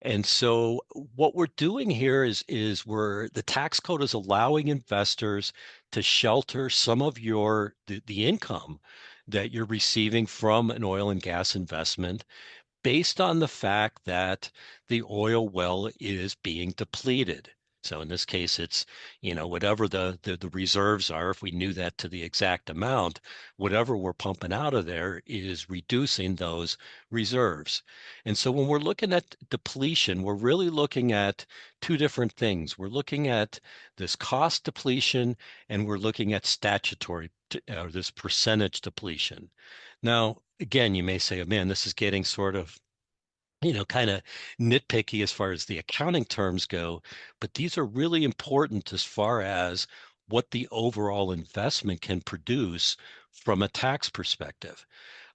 And so what we're doing here is the tax code is allowing investors to shelter some of the income that you're receiving from an oil and gas investment based on the fact that the oil well is being depleted. So in this case, it's, whatever the reserves are, if we knew that to the exact amount, whatever we're pumping out of there is reducing those reserves. And so when we're looking at depletion, we're really looking at two different things. We're looking at this cost depletion and we're looking at statutory, or this percentage depletion. Now, again, you may say, oh man, this is getting sort of, kind of nitpicky as far as the accounting terms go, but these are really important as far as what the overall investment can produce from a tax perspective.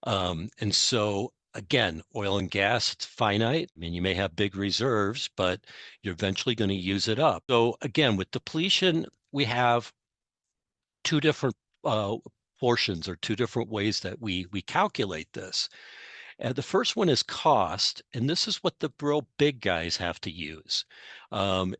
And so, again, oil and gas, it's finite. I mean, you may have big reserves, but you're eventually going to use it up. So, again, with depletion, we have two different uh, portions or two different ways that we calculate this. The first one is cost, and this is what the real big guys have to use.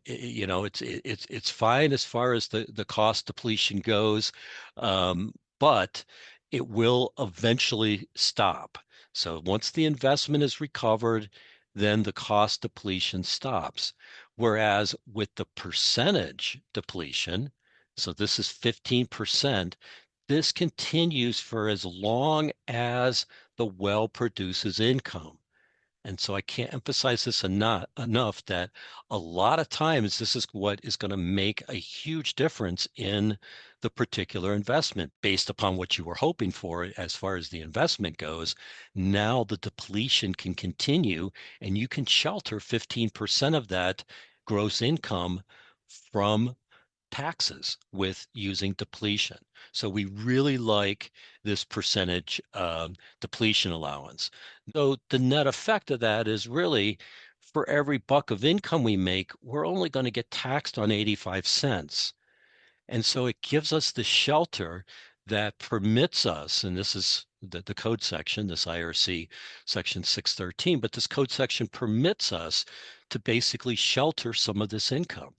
It's fine as far as the cost depletion goes, but it will eventually stop. So once the investment is recovered, then the cost depletion stops. Whereas with the percentage depletion, so this is 15%, this continues for as long as the well produces income. And so I can't emphasize this enough that a lot of times this is what is going to make a huge difference in the particular investment based upon what you were hoping for as far as the investment goes. Now the depletion can continue and you can shelter 15% of that gross income from taxes with using depletion. So we really like this percentage depletion allowance. So the net effect of that is really for every buck of income we make, we're only going to get taxed on 85 cents. And so it gives us the shelter that permits us, and this is the code section, this IRC section 613, but this code section permits us to basically shelter some of this income.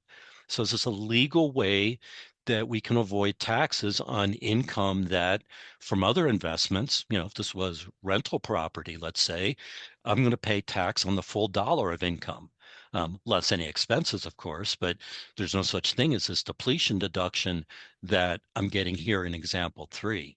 So this is a legal way that we can avoid taxes on income that from other investments, if this was rental property, let's say, I'm going to pay tax on the full dollar of income. Less any expenses, of course, but there's no such thing as this depletion deduction that I'm getting here in example 3.